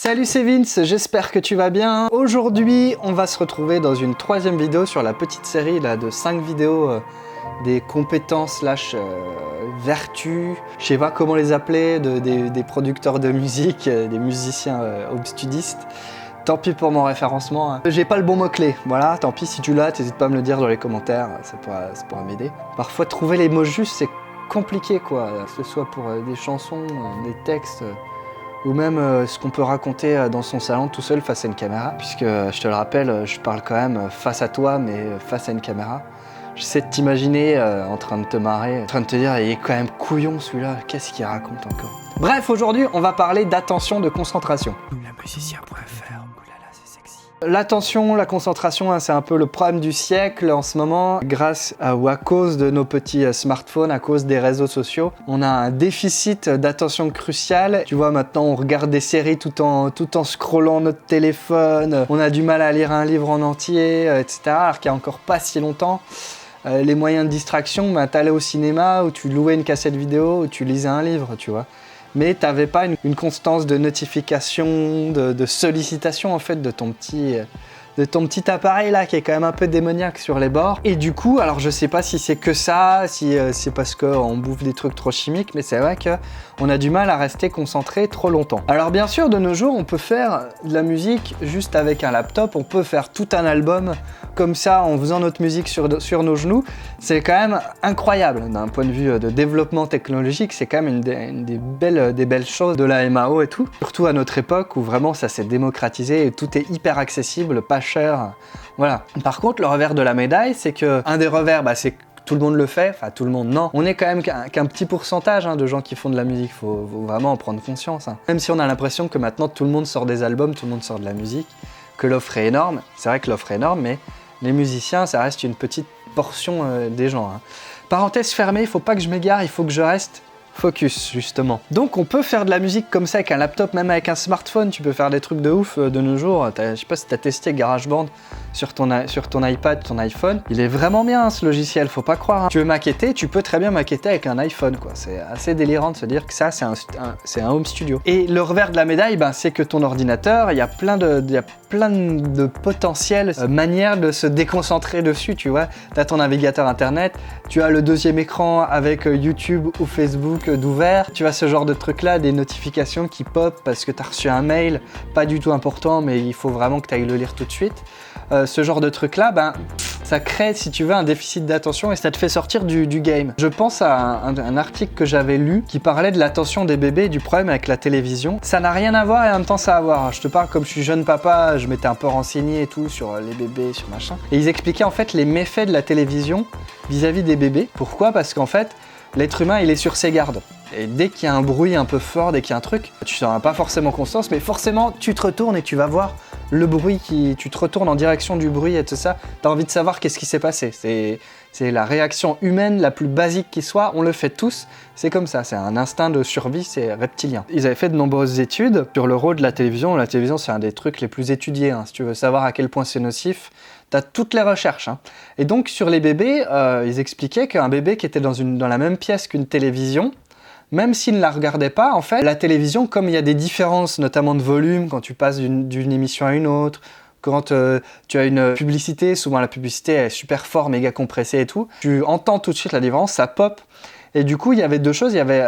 Salut, c'est Vince, j'espère que tu vas bien. Aujourd'hui, on va se retrouver dans une troisième vidéo sur la petite série là, de 5 vidéos des compétences vertus, je sais pas comment les appeler, des producteurs de musique, des musiciens obstudistes. Tant pis pour mon référencement, hein. J'ai pas le bon mot-clé, voilà, tant pis si tu l'as, t'hésites pas à me le dire dans les commentaires, ça pourra m'aider. Parfois, trouver les mots justes, c'est compliqué, quoi, que ce soit pour des chansons, des textes, ou même ce qu'on peut raconter dans son salon tout seul face à une caméra, puisque je te le rappelle, je parle quand même face à toi, mais face à une caméra. J'essaie de t'imaginer en train de te marrer, en train de te dire, il est quand même couillon celui-là, qu'est-ce qu'il raconte encore? Bref, aujourd'hui, on va parler d'attention, de concentration. Lamusicien.fr. L'attention, la concentration, hein, c'est un peu le problème du siècle en ce moment. Grâce ou à cause de nos petits smartphones, à cause des réseaux sociaux, on a un déficit d'attention crucial. Tu vois, maintenant, on regarde des séries tout en scrollant notre téléphone. On a du mal à lire un livre en entier, etc. Alors qu'il n'y a encore pas si longtemps, les moyens de distraction, t'allais au cinéma ou tu louais une cassette vidéo ou tu lisais un livre, tu vois. Mais tu n'avais pas une constance de notification, de sollicitation en fait de ton petit appareil là qui est quand même un peu démoniaque sur les bords. Et du coup, alors je sais pas si c'est que ça, si c'est parce qu'on bouffe des trucs trop chimiques, mais c'est vrai qu'on a du mal à rester concentré trop longtemps. Alors bien sûr, de nos jours, on peut faire de la musique juste avec un laptop, on peut faire tout un album comme ça en faisant notre musique sur nos genoux. C'est quand même incroyable d'un point de vue de développement technologique, c'est quand même une des belles choses de la MAO et tout. Surtout à notre époque où vraiment ça s'est démocratisé et tout est hyper accessible, pas cher. Voilà. Par contre, le revers de la médaille, c'est que un des revers, c'est que tout le monde le fait, enfin tout le monde non. On est quand même qu'un petit pourcentage de gens qui font de la musique, faut vraiment en prendre conscience. Même si on a l'impression que maintenant tout le monde sort des albums, tout le monde sort de la musique, que l'offre est énorme, c'est vrai que l'offre est énorme, mais les musiciens, ça reste une petite portion des gens. Parenthèse fermée, il faut pas que je m'égare, il faut que je reste focus, justement. Donc on peut faire de la musique comme ça avec un laptop, même avec un smartphone, tu peux faire des trucs de ouf de nos jours. Je sais pas si tu as testé GarageBand sur ton iPad, ton iPhone. Il est vraiment bien ce logiciel, faut pas croire. Tu veux maqueter, tu peux très bien maqueter avec un iPhone, quoi. C'est assez délirant de se dire que ça, c'est un home studio. Et le revers de la médaille, c'est que ton ordinateur, il y a plein de potentielles manières de se déconcentrer dessus, tu vois. Tu as ton navigateur internet, tu as le deuxième écran avec YouTube ou Facebook d'ouvert, tu as ce genre de truc là, des notifications qui pop parce que tu as reçu un mail, pas du tout important, mais il faut vraiment que tu ailles le lire tout de suite. Ce genre de truc là, ça crée, si tu veux, un déficit d'attention et ça te fait sortir du game. Je pense à un article que j'avais lu qui parlait de l'attention des bébés et du problème avec la télévision. Ça n'a rien à voir et en même temps ça a à voir. Je te parle comme je suis jeune papa, je m'étais un peu renseigné et tout sur les bébés, sur machin. Et ils expliquaient en fait les méfaits de la télévision vis-à-vis des bébés. Pourquoi? Parce qu'en fait, l'être humain, il est sur ses gardes. Et dès qu'il y a un bruit un peu fort, dès qu'il y a un truc, tu n'en as pas forcément conscience, mais forcément, tu te retournes et tu vas voir le bruit tu te retournes en direction du bruit et tout ça. Tu as envie de savoir qu'est-ce qui s'est passé. C'est la réaction humaine la plus basique qui soit, on le fait tous, c'est comme ça, c'est un instinct de survie, c'est reptilien. Ils avaient fait de nombreuses études sur le rôle de la télévision. La télévision, c'est un des trucs les plus étudiés, si tu veux savoir à quel point c'est nocif. T'as toutes les recherches. Et donc sur les bébés, ils expliquaient qu'un bébé qui était dans la même pièce qu'une télévision, même s'il ne la regardait pas, en fait, la télévision, comme il y a des différences, notamment de volume, quand tu passes d'une émission à une autre, quand tu as une publicité, souvent la publicité est super fort, méga compressée et tout, tu entends tout de suite la différence, ça pop. Et du coup, il y avait deux choses. Il y avait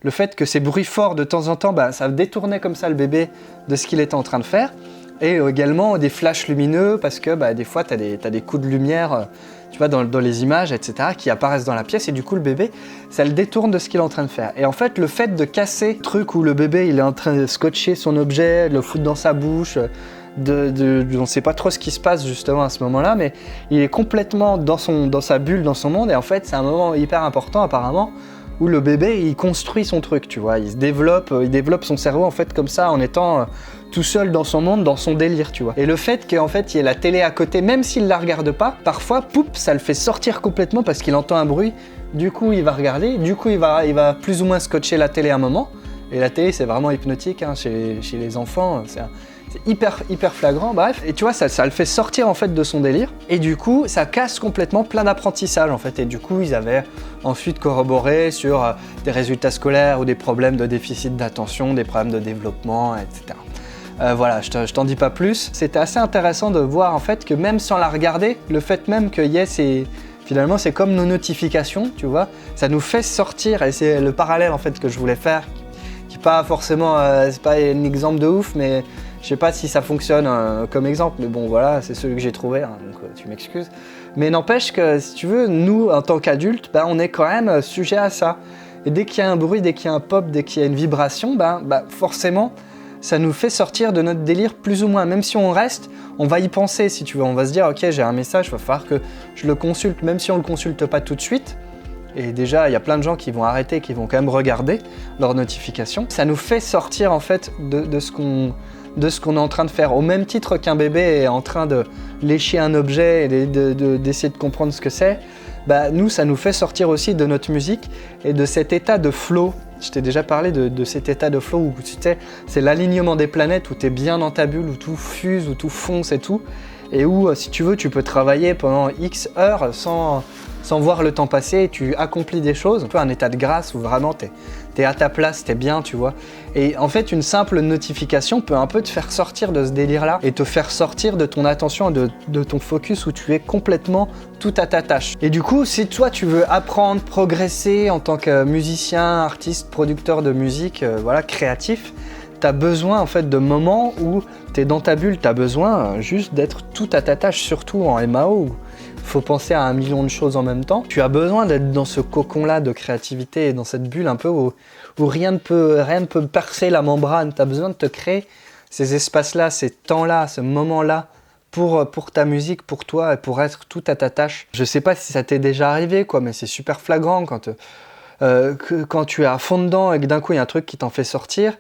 le fait que ces bruits forts, de temps en temps, ça détournait comme ça le bébé de ce qu'il était en train de faire. Et également des flashs lumineux, parce que des fois, tu as des coups de lumière tu vois, dans les images, etc., qui apparaissent dans la pièce, et du coup, le bébé, ça le détourne de ce qu'il est en train de faire. Et en fait, le fait de casser le truc où le bébé, il est en train de scotcher son objet, de le foutre dans sa bouche, on ne sait pas trop ce qui se passe justement à ce moment-là, mais il est complètement dans sa bulle, dans son monde, et en fait, c'est un moment hyper important, apparemment, où le bébé, il construit son truc, tu vois, il développe son cerveau, en fait, comme ça, en étant tout seul dans son monde, dans son délire, tu vois. Et le fait qu'en fait, il y ait la télé à côté, même s'il la regarde pas, parfois, poup, ça le fait sortir complètement parce qu'il entend un bruit, du coup, il va regarder, du coup, il va plus ou moins scotcher la télé un moment, et la télé, c'est vraiment hypnotique, chez les enfants, c'est hyper flagrant, bref. Et tu vois, ça le fait sortir en fait de son délire. Et du coup, ça casse complètement plein d'apprentissages en fait. Et du coup, ils avaient ensuite corroboré sur des résultats scolaires ou des problèmes de déficit d'attention, des problèmes de développement, etc. Voilà, je t'en dis pas plus. C'était assez intéressant de voir en fait que même sans la regarder, le fait même que finalement c'est comme nos notifications, tu vois, ça nous fait sortir, et c'est le parallèle en fait que je voulais faire, qui n'est pas forcément, c'est pas un exemple de ouf, mais je sais pas si ça fonctionne comme exemple, mais bon voilà, c'est celui que j'ai trouvé, hein, donc tu m'excuses. Mais n'empêche que si tu veux, nous en tant qu'adultes, on est quand même sujet à ça. Et dès qu'il y a un bruit, dès qu'il y a un pop, dès qu'il y a une vibration, forcément, ça nous fait sortir de notre délire plus ou moins. Même si on reste, on va y penser si tu veux. On va se dire, ok, j'ai un message, il va falloir que je le consulte, même si on ne le consulte pas tout de suite. Et déjà, il y a plein de gens qui vont arrêter, qui vont quand même regarder leurs notifications. Ça nous fait sortir en fait de ce qu'on est en train de faire. Au même titre qu'un bébé est en train de lécher un objet et d'essayer de comprendre ce que c'est, nous, ça nous fait sortir aussi de notre musique et de cet état de flow. Je t'ai déjà parlé de cet état de flow où tu sais, c'est l'alignement des planètes, où tu es bien dans ta bulle, où tout fuse, où tout fonce et tout. Et où, si tu veux, tu peux travailler pendant X heures sans voir le temps passer, et tu accomplis des choses. Un peu un état de grâce où vraiment t'es à ta place, t'es bien, tu vois. Et en fait, une simple notification peut un peu te faire sortir de ce délire-là et te faire sortir de ton attention, de ton focus où tu es complètement tout à ta tâche. Et du coup, si toi, tu veux apprendre, progresser en tant que musicien, artiste, producteur de musique, voilà, créatif, t'as besoin en fait de moments où t'es dans ta bulle, t'as besoin juste d'être tout à ta tâche, surtout en MAO où il faut penser à 1 million de choses en même temps. Tu as besoin d'être dans ce cocon-là de créativité et dans cette bulle un peu où rien ne peut percer la membrane. T'as besoin de te créer ces espaces-là, ces temps-là, ce moment-là pour ta musique, pour toi et pour être tout à ta tâche. Je sais pas si ça t'est déjà arrivé, quoi, mais c'est super flagrant quand tu es à fond dedans et que d'un coup il y a un truc qui t'en fait sortir.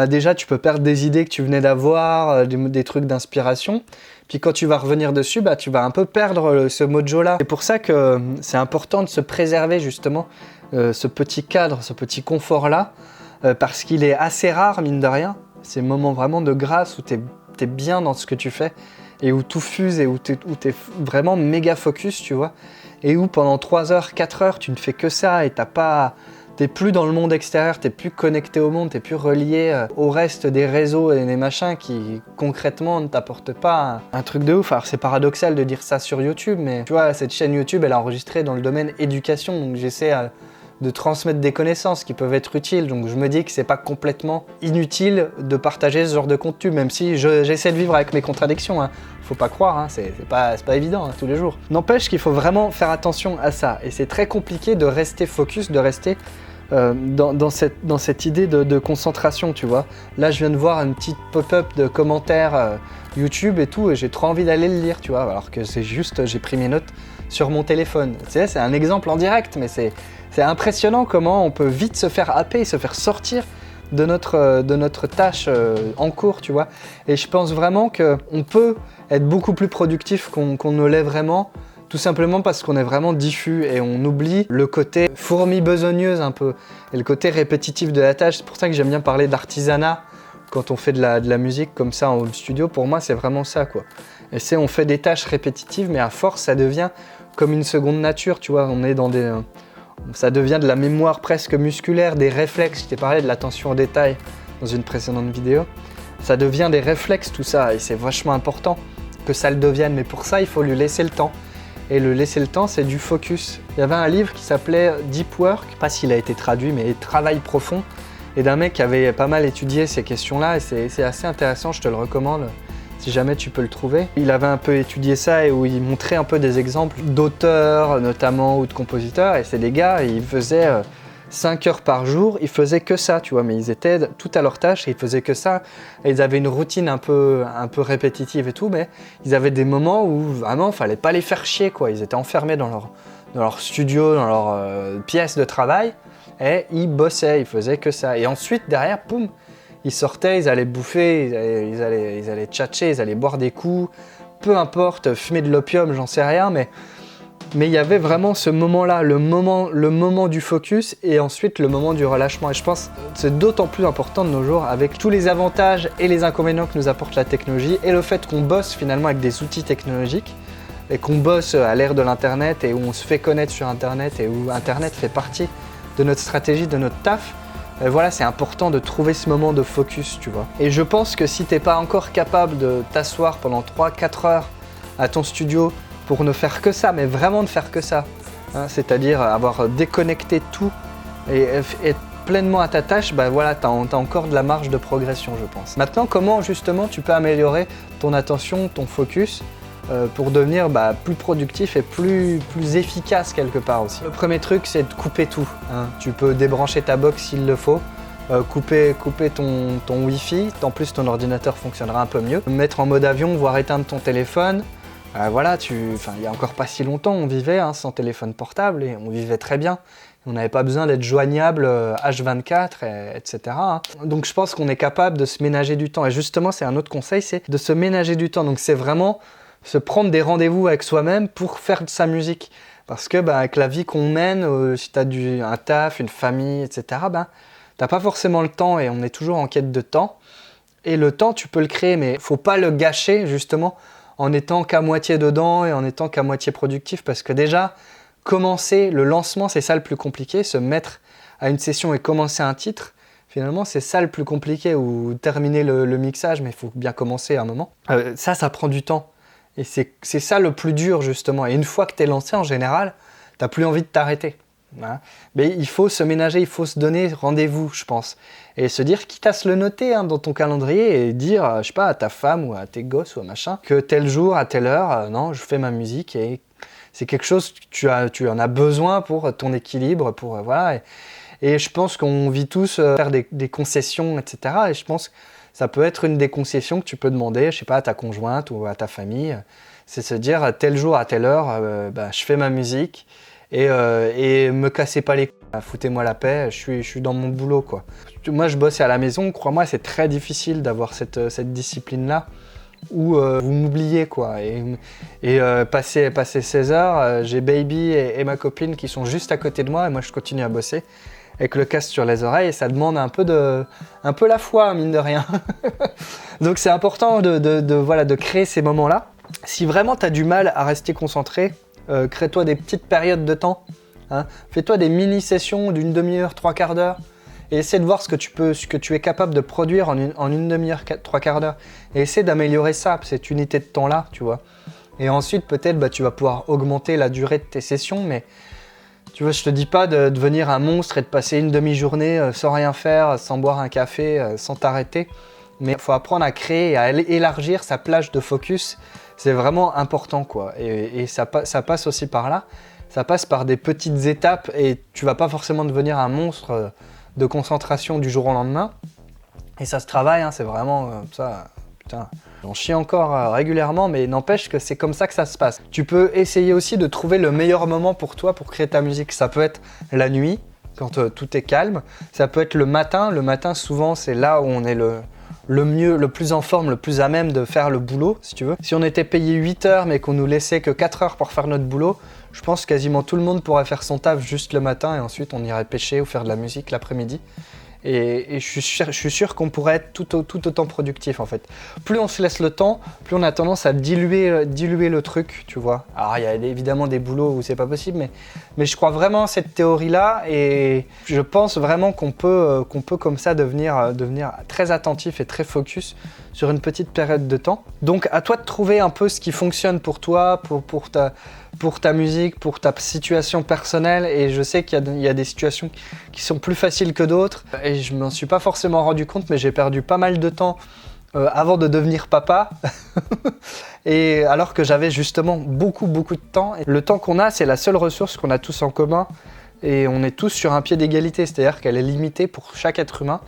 Déjà tu peux perdre des idées que tu venais d'avoir, des trucs d'inspiration. Puis quand tu vas revenir dessus, tu vas un peu perdre ce mojo-là. C'est pour ça que c'est important de se préserver justement ce petit cadre, ce petit confort-là, parce qu'il est assez rare, mine de rien. Ces moments vraiment de grâce où t'es bien dans ce que tu fais et où tout fuse et où t'es vraiment méga focus, tu vois. Et où pendant 3 heures, 4 heures, tu ne fais que ça et t'es plus dans le monde extérieur, t'es plus connecté au monde, t'es plus relié au reste des réseaux et des machins qui concrètement ne t'apportent pas un truc de ouf. Alors c'est paradoxal de dire ça sur YouTube, mais tu vois, cette chaîne YouTube elle est enregistrée dans le domaine éducation, donc j'essaie de transmettre des connaissances qui peuvent être utiles, donc je me dis que c'est pas complètement inutile de partager ce genre de contenu, même si j'essaie de vivre avec mes contradictions, hein. Faut pas croire, hein, c'est pas évident tous les jours. N'empêche qu'il faut vraiment faire attention à ça, et c'est très compliqué de rester focus, de rester dans cette idée de concentration, tu vois. Là, je viens de voir une petite pop-up de commentaires YouTube et tout, et j'ai trop envie d'aller le lire, tu vois, alors que c'est juste, j'ai pris mes notes sur mon téléphone. Tu sais, c'est un exemple en direct, mais c'est impressionnant comment on peut vite se faire happer et se faire sortir de notre tâche en cours, tu vois. Et je pense vraiment qu'on peut être beaucoup plus productif qu'on ne l'est vraiment, tout simplement parce qu'on est vraiment diffus et on oublie le côté fourmi besogneuse un peu, et le côté répétitif de la tâche. C'est pour ça que j'aime bien parler d'artisanat quand on fait de la musique comme ça en home studio. Pour moi, c'est vraiment ça, quoi. Et on fait des tâches répétitives, mais à force, ça devient comme une seconde nature, tu vois. On est dans ça devient de la mémoire presque musculaire, des réflexes. Je t'ai parlé de l'attention au détail dans une précédente vidéo. Ça devient des réflexes, tout ça, et c'est vachement important que ça le devienne. Mais pour ça, il faut lui laisser le temps. Et le laisser le temps, c'est du focus. Il y avait un livre qui s'appelait Deep Work, je sais pas s'il a été traduit, mais Travail profond, et d'un mec qui avait pas mal étudié ces questions-là, et c'est assez intéressant, je te le recommande, si jamais tu peux le trouver. Il avait un peu étudié ça et où il montrait un peu des exemples d'auteurs notamment ou de compositeurs, et c'est des gars, ils faisaient 5 heures par jour, ils faisaient que ça, tu vois, mais ils étaient tout à leur tâche et ils faisaient que ça. Et ils avaient une routine un peu répétitive et tout, mais ils avaient des moments où vraiment il fallait pas les faire chier, quoi. Ils étaient enfermés dans leur studio, dans leur pièce de travail, et ils bossaient, ils faisaient que ça. Et ensuite, derrière, poum, ils sortaient, ils allaient bouffer, ils allaient tchatcher, ils allaient boire des coups, peu importe, fumer de l'opium, j'en sais rien, mais il y avait vraiment ce moment-là, le moment du focus et ensuite le moment du relâchement. Et je pense que c'est d'autant plus important de nos jours avec tous les avantages et les inconvénients que nous apporte la technologie et le fait qu'on bosse finalement avec des outils technologiques et qu'on bosse à l'ère de l'internet et où on se fait connaître sur internet et où internet fait partie de notre stratégie, de notre taf. Voilà, c'est important de trouver ce moment de focus, tu vois. Et je pense que si t'es pas encore capable de t'asseoir pendant 3-4 heures à ton studio pour ne faire que ça, mais vraiment ne faire que ça, hein, c'est-à-dire avoir déconnecté tout et être pleinement à ta tâche, bah voilà, t'as encore de la marge de progression, je pense. Maintenant, comment justement tu peux améliorer ton attention, ton focus pour devenir plus productif et plus efficace quelque part aussi. Le premier truc, c'est de couper tout, hein. Tu peux débrancher ta box s'il le faut, couper ton Wi-Fi, en plus ton ordinateur fonctionnera un peu mieux. Mettre en mode avion, voire éteindre ton téléphone. Voilà, il n'y a encore pas si longtemps, on vivait sans téléphone portable et on vivait très bien. On n'avait pas besoin d'être joignable H24, etc. hein. Donc je pense qu'on est capable de se ménager du temps. Et justement, c'est un autre conseil, c'est de se ménager du temps. Donc c'est vraiment se prendre des rendez-vous avec soi-même pour faire de sa musique. Parce que avec la vie qu'on mène, si tu as un taf, une famille, etc., t'as pas forcément le temps et on est toujours en quête de temps. Et le temps, tu peux le créer, mais faut pas le gâcher justement en étant qu'à moitié dedans et en étant qu'à moitié productif. Parce que déjà, commencer le lancement, c'est ça le plus compliqué. Se mettre à une session et commencer un titre, finalement, c'est ça le plus compliqué. Ou terminer le mixage, mais il faut bien commencer à un moment. Ça prend du temps. Et c'est ça le plus dur, justement. Et une fois que tu es lancé, en général, tu n'as plus envie de t'arrêter. Hein. Mais il faut se ménager, il faut se donner rendez-vous, je pense. Et se dire, quitte à se le noter dans ton calendrier et dire, je sais pas, à ta femme ou à tes gosses ou à machin, que tel jour, à telle heure, non, je fais ma musique et c'est quelque chose que tu en as besoin pour ton équilibre, pour voilà. Et je pense qu'on vit tous faire des concessions, etc. Et je pense que ça peut être une des concessions que tu peux demander, je sais pas, à ta conjointe ou à ta famille. C'est se dire, tel jour, à telle heure, je fais ma musique et me cassez pas les couilles, foutez-moi la paix, je suis dans mon boulot, quoi. Moi, je bosse à la maison, crois-moi, c'est très difficile d'avoir cette discipline-là où vous m'oubliez, quoi. Et passer 16 heures, j'ai Baby et ma copine qui sont juste à côté de moi et moi, je continue à bosser avec le casque sur les oreilles et ça demande un peu la foi, mine de rien. Donc c'est important de créer ces moments-là. Si vraiment tu as du mal à rester concentré, crée-toi des petites périodes de temps. Hein. Fais-toi des mini-sessions d'une demi-heure, 3/4 d'heure et essaie de voir ce que tu es capable de produire en une demi-heure, 3/4 d'heure. Et essaie d'améliorer ça, cette unité de temps-là, tu vois. Et ensuite, peut-être, tu vas pouvoir augmenter la durée de tes sessions, mais tu vois, je te dis pas de devenir un monstre et de passer une demi-journée sans rien faire, sans boire un café, sans t'arrêter. Mais il faut apprendre à créer et à élargir sa plage de focus. C'est vraiment important, quoi. Et ça passe aussi par là. Ça passe par des petites étapes et tu vas pas forcément devenir un monstre de concentration du jour au lendemain. Et ça se travaille, hein, c'est vraiment ça. Putain, j'en chie encore régulièrement, mais n'empêche que c'est comme ça que ça se passe. Tu peux essayer aussi de trouver le meilleur moment pour toi pour créer ta musique. Ça peut être la nuit, quand tout est calme. Ça peut être le matin. Le matin, souvent, c'est là où on est le mieux, le plus en forme, le plus à même de faire le boulot, si tu veux. Si on était payé 8 heures, mais qu'on nous laissait que 4 heures pour faire notre boulot, je pense que quasiment tout le monde pourrait faire son taf juste le matin et ensuite on irait pêcher ou faire de la musique l'après-midi. Et je suis sûr qu'on pourrait être tout autant productif, en fait. Plus on se laisse le temps, plus on a tendance à diluer le truc, tu vois. Alors il y a évidemment des boulots où c'est pas possible, mais je crois vraiment à cette théorie-là et je pense vraiment qu'on peut comme ça devenir très attentif et très focus sur une petite période de temps. Donc à toi de trouver un peu ce qui fonctionne pour toi, pour ta musique, pour ta situation personnelle. Et je sais qu'il y a des situations qui sont plus faciles que d'autres. Et je m'en suis pas forcément rendu compte, mais j'ai perdu pas mal de temps avant de devenir papa. Et alors que j'avais justement beaucoup de temps. Et le temps qu'on a, c'est la seule ressource qu'on a tous en commun. Et on est tous sur un pied d'égalité, c'est-à-dire qu'elle est limitée pour chaque être humain.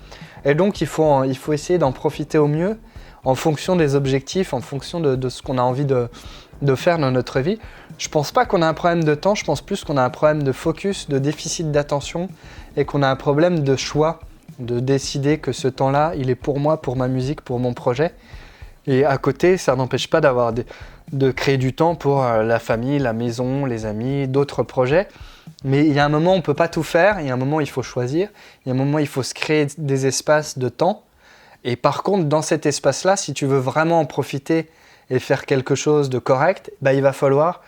Et donc il faut essayer d'en profiter au mieux en fonction des objectifs, en fonction de ce qu'on a envie de faire dans notre vie. Je pense pas qu'on a un problème de temps, je pense plus qu'on a un problème de focus, de déficit d'attention et qu'on a un problème de choix, de décider que ce temps-là, il est pour moi, pour ma musique, pour mon projet. Et à côté, ça n'empêche pas de créer du temps pour la famille, la maison, les amis, d'autres projets. Mais il y a un moment où on ne peut pas tout faire, il y a un moment où il faut choisir, il y a un moment où il faut se créer des espaces de temps. Et par contre, dans cet espace-là, si tu veux vraiment en profiter et faire quelque chose de correct, il va falloir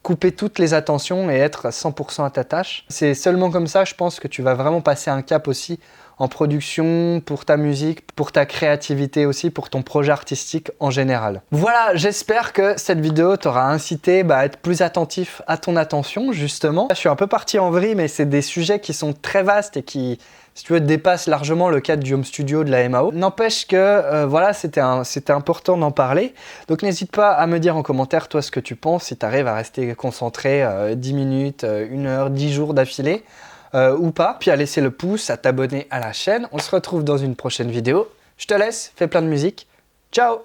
couper toutes les attentions et être à 100% à ta tâche. C'est seulement comme ça, je pense, que tu vas vraiment passer un cap aussi en production, pour ta musique, pour ta créativité aussi, pour ton projet artistique en général. Voilà, j'espère que cette vidéo t'aura incité à être plus attentif à ton attention, justement. Je suis un peu parti en vrille, mais c'est des sujets qui sont très vastes et qui, si tu veux, dépassent largement le cadre du home studio de la MAO. N'empêche que, voilà, c'était important d'en parler. Donc n'hésite pas à me dire en commentaire, toi, ce que tu penses, si tu arrives à rester concentré 10 minutes, 1 heure, 10 jours d'affilée. Ou pas, puis à laisser le pouce, à t'abonner à la chaîne. On se retrouve dans une prochaine vidéo. Je te laisse, fais plein de musique. Ciao!